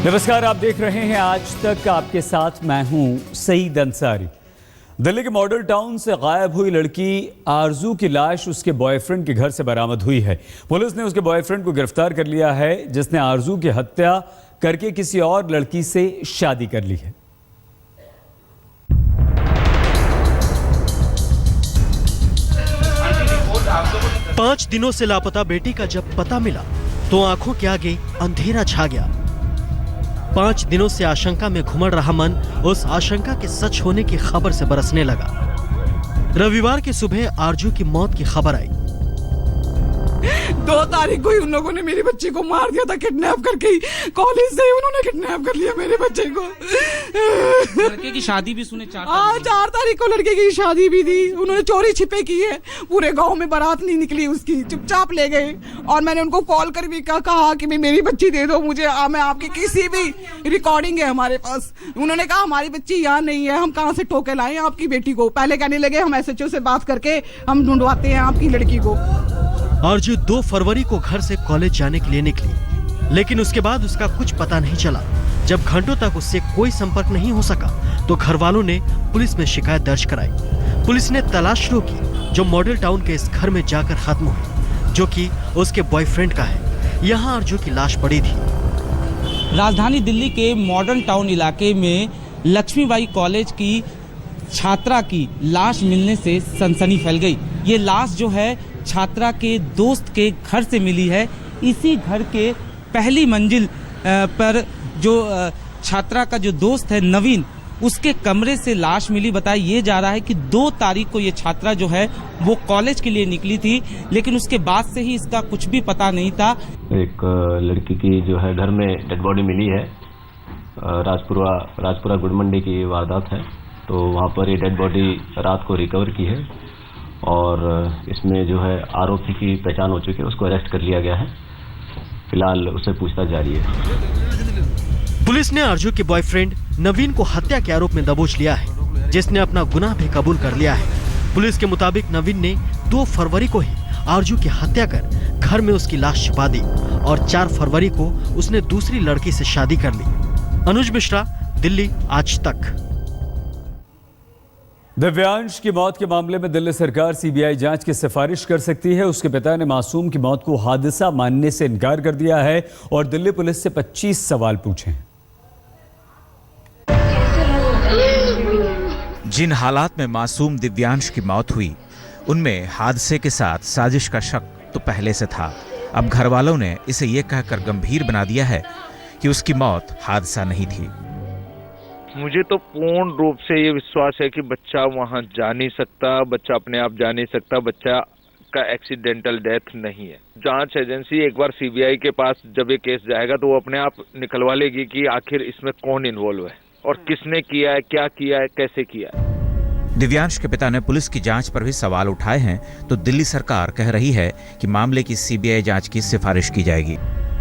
नमस्कार, आप देख रहे हैं आज तक। आपके साथ मैं हूं सईद अंसारी। दिल्ली के मॉडल टाउन से गायब हुई लड़की आरजू की लाश उसके बॉयफ्रेंड के घर से बरामद हुई है। पुलिस ने उसके बॉयफ्रेंड को गिरफ्तार कर लिया है, जिसने आरजू की हत्या करके किसी और लड़की से शादी कर ली है। पांच दिनों से लापता बेटी का जब पता मिला तो आंखों के आगे अंधेरा छा गया। 5 दिनों से आशंका में घुमड़ रहा मन उस आशंका के सच होने की खबर से बरसने लगा। रविवार की सुबह आरजू की मौत की खबर आई। 2 तारीख को ही उन लोगों ने मेरी बच्ची को मार दिया था, किडनैप करके ही कॉलेज से उन्होंने किडनैप कर लिया मेरे बच्चे को। लड़के की शादी भी सुने 4 तारीख को लड़के की शादी भी थी। उन्होंने चोरी छिपे की है, पूरे गांव में बारात नहीं निकली उसकी, चुपचाप ले गए। और मैंने उनको कॉल कर भी कहा कि मेरी बच्ची दे दो मुझे, मैं आपकी किसी भी रिकॉर्डिंग है हमारे पास। उन्होंने कहा हमारी बच्ची यहाँ नहीं है, हम कहाँ से ठोके लाएं आपकी बेटी को। पहले कहने लगे हम SHO से बात करके हम ढूंढवाते हैं आपकी लड़की को। आरजू 2 फरवरी को घर से कॉलेज जाने के लिए निकली, लेकिन उसके बाद उसका कुछ पता नहीं चला। जब घंटों तक उससे कोई संपर्क नहीं हो सका तो घर वालों ने पुलिस में शिकायत दर्ज कराई। पुलिस ने तलाश शुरू की, जो मॉडल टाउन के इस घर में जाकर खत्म हुई, जो कि उसके बॉयफ्रेंड का है। यहाँ आरजू की लाश पड़ी थी। राजधानी दिल्ली के मॉडर्न टाउन इलाके में लक्ष्मीबाई कॉलेज की छात्रा की लाश मिलने से सनसनी फैल गई। ये लाश जो है छात्रा के दोस्त के घर से मिली है। इसी घर के पहली मंजिल पर जो छात्रा का जो दोस्त है नवीन, उसके कमरे से लाश मिली। बताया ये जा रहा है कि 2 तारीख को ये छात्रा जो है वो कॉलेज के लिए निकली थी, लेकिन उसके बाद से ही इसका कुछ भी पता नहीं था। एक लड़की की जो है घर में डेड बॉडी मिली है। राजपुरा गुड़ मंडी की वारदात है, तो वहाँ पर ये डेड बॉडी रात को रिकवर की है और इसमें जो है आरोपी की पहचान हो चुकी है, उसको अरेस्ट कर लिया गया है। फिलहाल उससे पूछताछ जारी है। पुलिस ने आरजू के बॉयफ्रेंड नवीन को हत्या के आरोप में दबोच लिया है, जिसने अपना गुनाह भी कबूल कर लिया है। पुलिस के मुताबिक नवीन ने 2 फरवरी को ही आरजू की हत्या कर घर में उसकी लाश छिपा दी और 4 फरवरी को उसने दूसरी लड़की से शादी कर ली। अनुज मिश्रा, दिल्ली आज तक। दिव्यांश की मौत के मामले में दिल्ली सरकार CBI जांच की सिफारिश कर सकती है। उसके पिता ने मासूम की मौत को हादसा मानने से इनकार कर दिया है और दिल्ली पुलिस से 25 सवाल पूछे हैं। जिन हालात में मासूम दिव्यांश की मौत हुई, उनमें हादसे के साथ साजिश का शक तो पहले से था। अब घर वालों ने इसे ये कहकर गंभीर बना दिया है कि उसकी मौत हादसा नहीं थी। मुझे तो पूर्ण रूप से ये विश्वास है कि बच्चा वहां जा नहीं सकता, बच्चा अपने आप जा नहीं सकता, बच्चा का एक्सीडेंटल डेथ नहीं है। जांच एजेंसी एक बार CBI के पास जब ये केस जाएगा तो वो अपने आप निकलवा लेगी कि आखिर इसमें कौन इन्वॉल्व है और किसने किया है, क्या किया है, कैसे किया है। दिव्यांश के पिता ने पुलिस की जांच पर भी सवाल उठाए हैं, तो दिल्ली सरकार कह रही है कि मामले की CBI जांच की सिफारिश की जाएगी।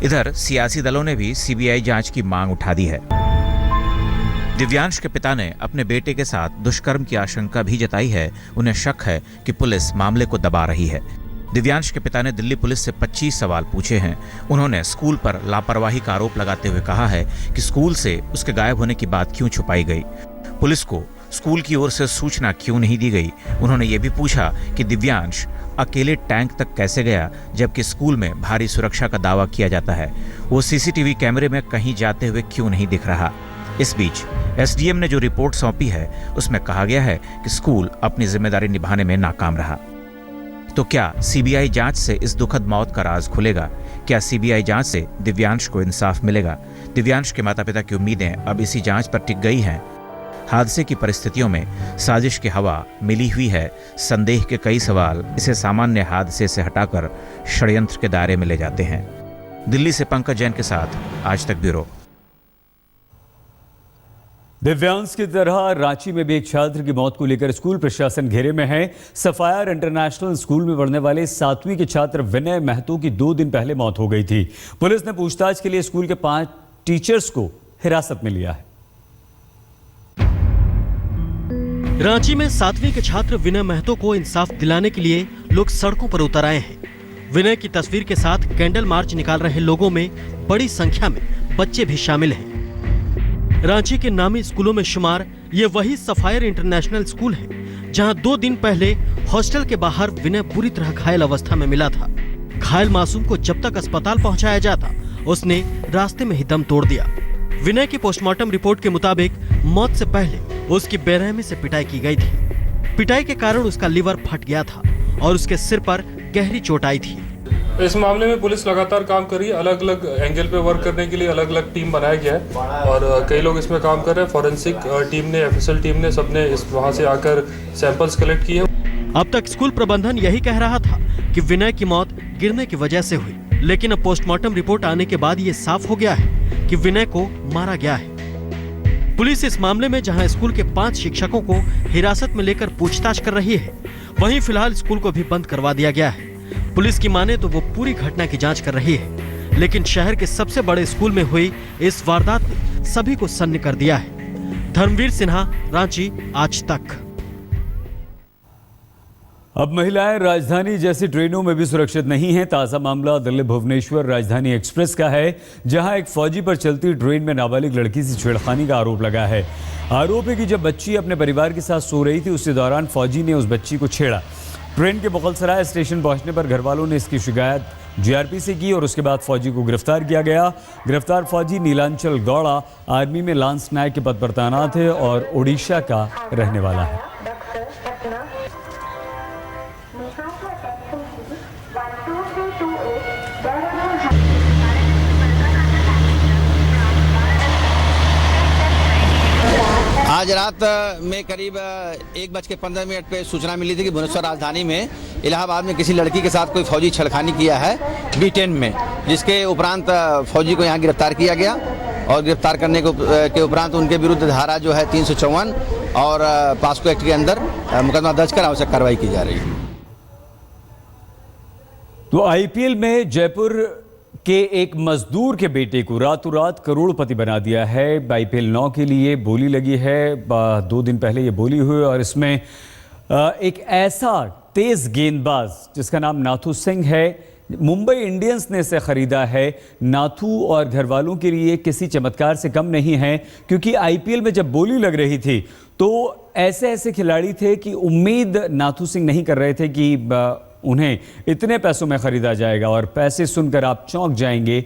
इधर सियासी दलों ने भी CBI जांच की मांग उठा दी है। दिव्यांश के पिता ने अपने बेटे के साथ दुष्कर्म की आशंका भी जताई है। उन्हें शक है कि पुलिस मामले को दबा रही है। दिव्यांश के पिता ने दिल्ली पुलिस से 25 सवाल पूछे हैं। उन्होंने स्कूल पर लापरवाही का आरोप लगाते हुए कहा है कि स्कूल से उसके गायब होने की बात क्यों छुपाई गई, पुलिस को स्कूल की ओर से सूचना क्यों नहीं दी गई। उन्होंने ये भी पूछा कि दिव्यांश अकेले टैंक तक कैसे गया, जबकि स्कूल में भारी सुरक्षा का दावा किया जाता है। वो CCTV कैमरे में कहीं जाते हुए क्यों नहीं दिख रहा। इस बीच SDM ने जो रिपोर्ट सौंपी है, उसमें कहा गया है कि स्कूल अपनी जिम्मेदारी निभाने में नाकाम रहा। तो क्या CBI जांच से इस दुखद मौत का राज खुलेगा? क्या CBI जांच से दिव्यांश को इंसाफ मिलेगा? दिव्यांश के माता पिता की उम्मीदें अब इसी जांच पर टिक गई हैं। हादसे की परिस्थितियों में साजिश की हवा मिली हुई है। संदेह के कई सवाल इसे सामान्य हादसे से हटाकर षड्यंत्र के दायरे में ले जाते हैं। दिल्ली से पंकज जैन के साथ आज तक ब्यूरो। दिव्यांश की तरह रांची में भी एक छात्र की मौत को लेकर स्कूल प्रशासन घेरे में है। सफायर इंटरनेशनल स्कूल में पढ़ने वाले 7वीं के छात्र विनय महतो की 2 दिन पहले मौत हो गई थी। पुलिस ने पूछताछ के लिए स्कूल के 5 टीचर्स को हिरासत में लिया है। रांची में 7वीं के छात्र विनय महतो को इंसाफ दिलाने के लिए लोग सड़कों पर उतर आए हैं। विनय की तस्वीर के साथ कैंडल मार्च निकाल रहे लोगों में बड़ी संख्या में बच्चे भी शामिल हैं। रांची के नामी स्कूलों में शुमार ये वही सफायर इंटरनेशनल स्कूल है जहां 2 दिन पहले हॉस्टल के बाहर विनय बुरी तरह घायल अवस्था में मिला था। घायल मासूम को जब तक अस्पताल पहुंचाया जाता उसने रास्ते में ही दम तोड़ दिया। विनय की पोस्टमार्टम रिपोर्ट के मुताबिक मौत से पहले उसकी बेरहमी से पिटाई की गई थी। पिटाई के कारण उसका लिवर फट गया था और उसके सिर पर गहरी चोट आई थी। इस मामले में पुलिस लगातार काम कर रही है। अलग अलग एंगल पे वर्क करने के लिए अलग अलग टीम बनाया गया है और कई लोग इसमें काम कर रहे हैं। फॉरेंसिक टीम ने, एफएसएल टीम ने, सबने वहां से आकर सैंपल्स कलेक्ट किए। अब तक स्कूल प्रबंधन यही कह रहा था कि विनय की मौत गिरने की वजह से हुई, लेकिन अब पोस्टमार्टम रिपोर्ट आने के बाद ये साफ हो गया है कि विनय को मारा गया है। पुलिस इस मामले में जहां स्कूल के 5 शिक्षकों को हिरासत में लेकर पूछताछ कर रही है, वहीं फिलहाल स्कूल को भी बंद करवा दिया गया है। पुलिस की माने तो वो पूरी घटना की जांच कर रही है, लेकिन शहर के सबसे बड़े स्कूल में हुई इस वारदात ने सभी को सन्न कर दिया है। धर्मवीर सिन्हा, रांची, आज तक। अब महिलाएं राजधानी जैसी ट्रेनों में भी सुरक्षित नहीं हैं। ताजा मामला दिल्ली भुवनेश्वर राजधानी एक्सप्रेस का है, जहां एक फौजी पर चलती ट्रेन में नाबालिग लड़की से छेड़खानी का आरोप लगा है। आरोप है कि जब बच्ची अपने परिवार के साथ सो रही थी, उसी दौरान फौजी ने उस बच्ची को छेड़ा। ट्रेन के मुगलसराय स्टेशन पहुंचने पर घर वालों ने इसकी शिकायत जीआरपी से की और उसके बाद फौजी को गिरफ्तार किया गया। गिरफ्तार फौजी नीलांचल गौड़ा आर्मी में लांस नायक के पद पर तैनात है और ओडिशा का रहने वाला है। आज रात में करीब 1:15 पे सूचना मिली थी कि भुवनेश्वर राजधानी में इलाहाबाद में किसी लड़की के साथ कोई फौजी छेड़खानी किया है B10 में, जिसके उपरांत फौजी को यहाँ गिरफ्तार किया गया और गिरफ्तार करने के उपरांत उनके विरुद्ध धारा जो है 354 और पास्को एक्ट के अंदर मुकदमा दर्ज कर आवश्यक कार्रवाई की जा रही है। तो आईपीएल में जयपुर के एक मजदूर के बेटे को रातों रात करोड़पति बना दिया है। आईपीएल 9 के लिए बोली लगी है। 2 दिन पहले ये बोली हुई और इसमें एक ऐसा तेज गेंदबाज जिसका नाम नाथू सिंह है, मुंबई इंडियंस ने इसे खरीदा है। नाथू और घर वालों के लिए किसी चमत्कार से कम नहीं है, क्योंकि आईपीएल में जब बोली लग रही थी तो ऐसे खिलाड़ी थे कि उम्मीद नाथू सिंह नहीं कर रहे थे कि उन्हें इतने पैसों में खरीदा जाएगा। और पैसे सुनकर आप चौंक जाएंगे,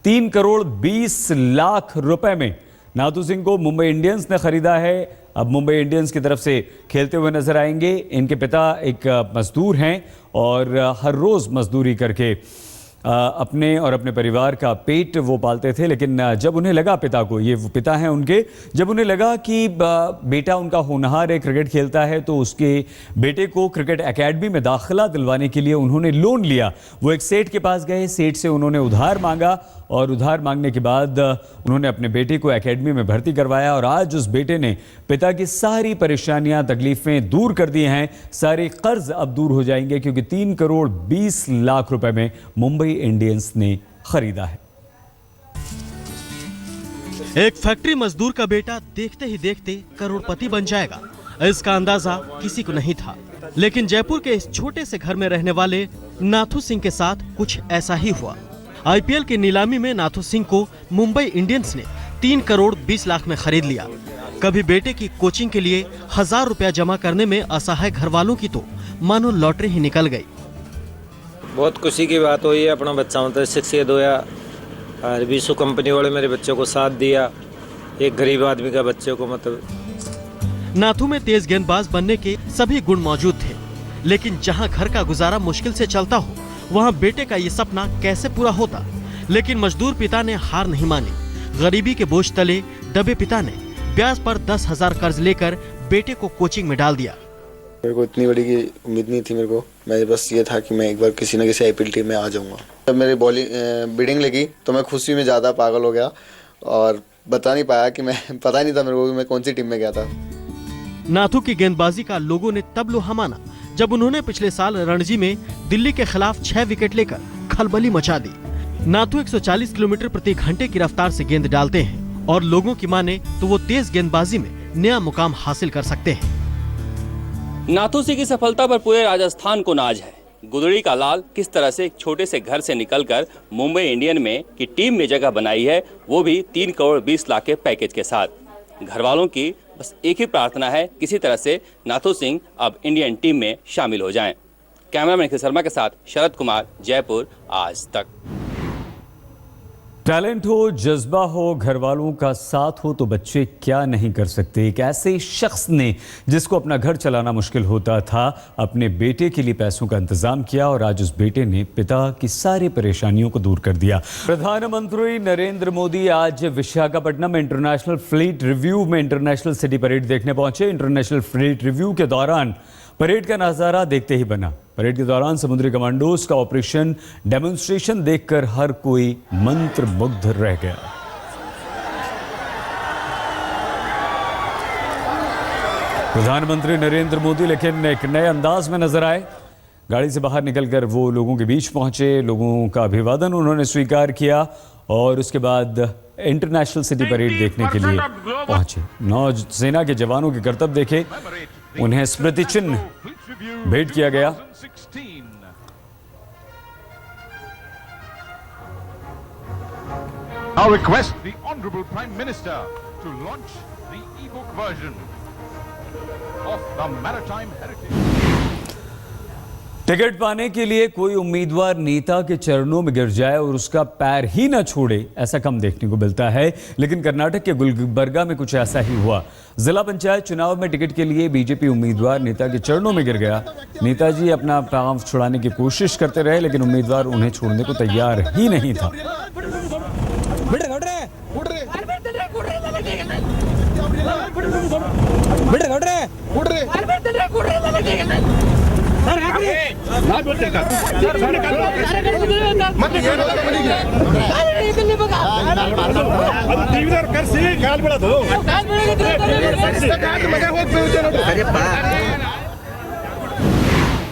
3 करोड़ 20 लाख रुपए में नाथू सिंह को मुंबई इंडियंस ने खरीदा है। अब मुंबई इंडियंस की तरफ से खेलते हुए नजर आएंगे। इनके पिता एक मजदूर हैं और हर रोज मजदूरी करके अपने और अपने परिवार का पेट वो पालते थे। लेकिन जब उन्हें लगा, पिता को, ये वो पिता हैं उनके, जब उन्हें लगा कि बेटा उनका होनहार है, क्रिकेट खेलता है, तो उसके बेटे को क्रिकेट एकेडमी में दाखिला दिलवाने के लिए उन्होंने लोन लिया। वो एक सेठ के पास गए, सेठ से उन्होंने उधार मांगा और उधार मांगने के बाद उन्होंने अपने बेटे को एकेडमी में भर्ती करवाया। और आज उस बेटे ने पिता की सारी परेशानियां, तकलीफें दूर कर दी हैं। सारे कर्ज अब दूर हो जाएंगे, क्योंकि 3 करोड़ 20 लाख रुपए में मुंबई इंडियंस ने खरीदा है। एक फैक्ट्री मजदूर का बेटा देखते ही देखते करोड़पति बन जाएगा, इसका अंदाजा किसी को नहीं था। लेकिन जयपुर के इस छोटे से घर में रहने वाले नाथू सिंह के साथ कुछ ऐसा ही हुआ। आईपीएल की नीलामी में नाथू सिंह को मुंबई इंडियंस ने 3 करोड़ 20 लाख में खरीद लिया। कभी बेटे की कोचिंग के लिए 1000 रुपया जमा करने में असहाय घर वालों की तो मानो लॉटरी ही निकल गई। बहुत खुशी की बात हुई है, अपना बच्चा मतलब सक्सेस होया और विशु कंपनी वाले मेरे बच्चों को साथ दिया, एक गरीब आदमी का बच्चे को मतलब। नाथू में तेज गेंदबाज बनने के सभी गुण मौजूद थे, लेकिन जहां घर का गुजारा मुश्किल से चलता हो, वहां बेटे का ये सपना कैसे पूरा होता। लेकिन मजदूर पिता ने हार नहीं मानी। गरीबी के बोझ तले दबे पिता ने ब्याज पर 10,000 कर्ज लेकर बेटे को कोचिंग में डाल दिया। मेरे को इतनी बड़ी की उम्मीद नहीं थी मेरे को, मैं बस ये था कि मैं एक बार किसी न किसी आईपीएल टीम में आ जाऊंगा। जब मेरी बॉलिंग बिडिंग लगी तो मैं खुशी में ज़्यादा पागल हो गया और बता नहीं पाया कि मैं, पता नहीं था मेरे को मैं कौन सी टीम में गया था। नाथू की गेंदबाजी का लोगों ने तब लोहा माना जब उन्होंने पिछले साल रणजी में दिल्ली के खिलाफ 6 विकेट लेकर खलबली मचा दी। नाथू 140 किलोमीटर प्रति घंटे की रफ्तार से गेंद डालते हैं और लोगों की माने तो वो तेज गेंदबाजी में नया मुकाम हासिल कर सकते हैं। नाथू सिंह की सफलता पर पूरे राजस्थान को नाज है। गुदड़ी का लाल किस तरह से एक छोटे से घर से निकलकर मुंबई इंडियन में की टीम में जगह बनाई है, वो भी 3 करोड़ 20 लाख के पैकेज के साथ। घर वालों की बस एक ही प्रार्थना है, किसी तरह से नाथू सिंह अब इंडियन टीम में शामिल हो जाएं। कैमरामैन निखिल शर्मा के साथ शरद कुमार, जयपुर, आज तक। टैलेंट हो, जज्बा हो, घर वालों का साथ हो तो बच्चे क्या नहीं कर सकते। एक ऐसे शख्स ने जिसको अपना घर चलाना मुश्किल होता था, अपने बेटे के लिए पैसों का इंतजाम किया और आज उस बेटे ने पिता की सारी परेशानियों को दूर कर दिया। प्रधानमंत्री नरेंद्र मोदी आज विशाखापट्टनम इंटरनेशनल फ्लीट रिव्यू में इंटरनेशनल सिटी परेड देखने पहुंचे। इंटरनेशनल फ्लीट रिव्यू के दौरान परेड का नजारा देखते ही बना। परेड के दौरान समुद्री कमांडोज का ऑपरेशन डेमोन्स्ट्रेशन देखकर हर कोई मंत्रमुग्ध रह गया। प्रधानमंत्री नरेंद्र मोदी लेकिन एक नए अंदाज में नजर आए। गाड़ी से बाहर निकलकर वो लोगों के बीच पहुंचे, लोगों का अभिवादन उन्होंने स्वीकार किया और उसके बाद इंटरनेशनल सिटी परेड देखने के लिए पहुंचे। नौसेना के जवानों के करतब देखे, उन्हें स्मृति चिन्ह भेंट किया गया। Now request the Honorable Prime Minister to launch the e-book version of the Maritime Heritage. Ticket पाने के लिए कोई उम्मीदवार नेता के चरणों में गिर जाए और उसका पैर ही न छोड़े, ऐसा कम देखने को मिलता है। लेकिन कर्नाटक के गुलबर्गा में कुछ ऐसा ही हुआ। जिला पंचायत चुनाव में टिकट के लिए बीजेपी उम्मीदवार नेता के चरणों में गिर गया। नेताजी अपना पांव छुड़ाने की कोशिश करते रहे लेकिन उम्मीदवार उन्हें छोड़ने को तैयार ही नहीं था।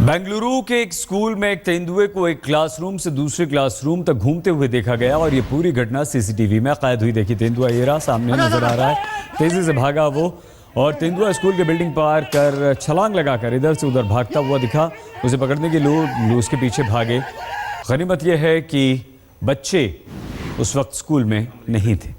बेंगलुरु के एक स्कूल में एक तेंदुए को एक क्लासरूम से दूसरे क्लासरूम तक घूमते हुए देखा गया और ये पूरी घटना सीसीटीवी में कैद हुई। देखिए, तेंदुआ ये रहा सामने नजर आ रहा है। तेजी से भागा वो और तेंदुआ स्कूल के बिल्डिंग पार कर छलांग लगाकर इधर से उधर भागता हुआ दिखा। उसे पकड़ने के लोग उसके पीछे भागे। गनीमत यह है कि बच्चे उस वक्त स्कूल में नहीं थे।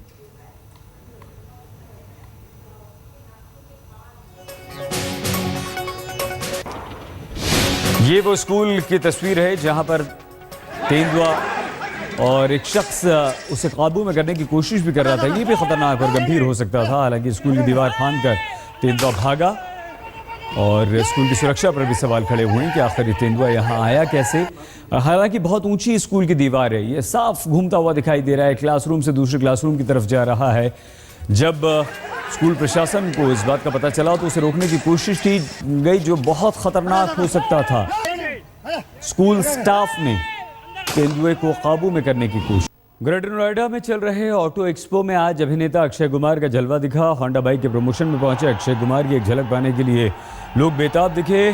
ये वो स्कूल की तस्वीर है जहां पर तेंदुआ और एक शख्स उसे काबू में करने की कोशिश भी कर रहा था। ये भी खतरनाक और गंभीर हो सकता था। हालांकि स्कूल की दीवार फांदकर तेंदुआ भागा और स्कूल की सुरक्षा पर भी सवाल खड़े हुए हैं कि आखिर तेंदुआ यहाँ आया कैसे। हालांकि बहुत ऊंची स्कूल की दीवार है, ये साफ घूमता हुआ दिखाई दे रहा है, क्लासरूम से दूसरे क्लासरूम की तरफ जा रहा है। जब स्कूल प्रशासन को इस बात का पता चला तो उसे रोकने की कोशिश की गई, जो बहुत खतरनाक हो सकता था। स्कूल स्टाफ ने तेंदुए को काबू में करने की कोशिश। ग्रेटर नोएडा में चल रहे ऑटो एक्सपो में आज अभिनेता अक्षय कुमार का जलवा दिखा। होंडा बाइक के प्रमोशन में पहुंचे अक्षय कुमार की एक झलक पाने के लिए लोग बेताब दिखे।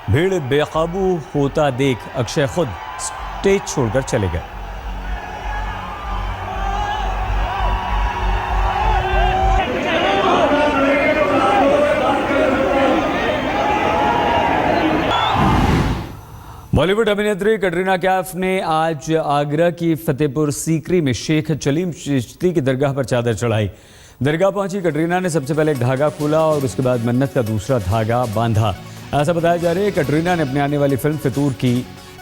भीड़ बेकाबू होता देख अक्षय खुद स्टेज छोड़कर चले गए। बॉलीवुड अभिनेत्री कटरीना कैफ ने आज आगरा की फतेहपुर सीकरी में शेख सलीम चिश्ती की दरगाह पर चादर चढ़ाई। दरगाह पहुंची कटरीना ने सबसे पहले एक धागा खोला और उसके बाद मन्नत का दूसरा धागा बांधा। ऐसा बताया जा रहा है कटरीना ने अपनी आने वाली फिल्म फितूर की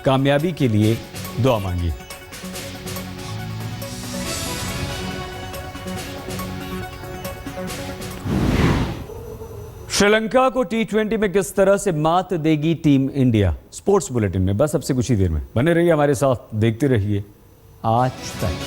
कामयाबी के लिए दुआ मांगी। श्रीलंका को T20 में किस तरह से मात देगी टीम इंडिया, स्पोर्ट्स बुलेटिन में बस अब से कुछ ही देर में। बने रहिए हमारे साथ, देखते रहिए आज तक।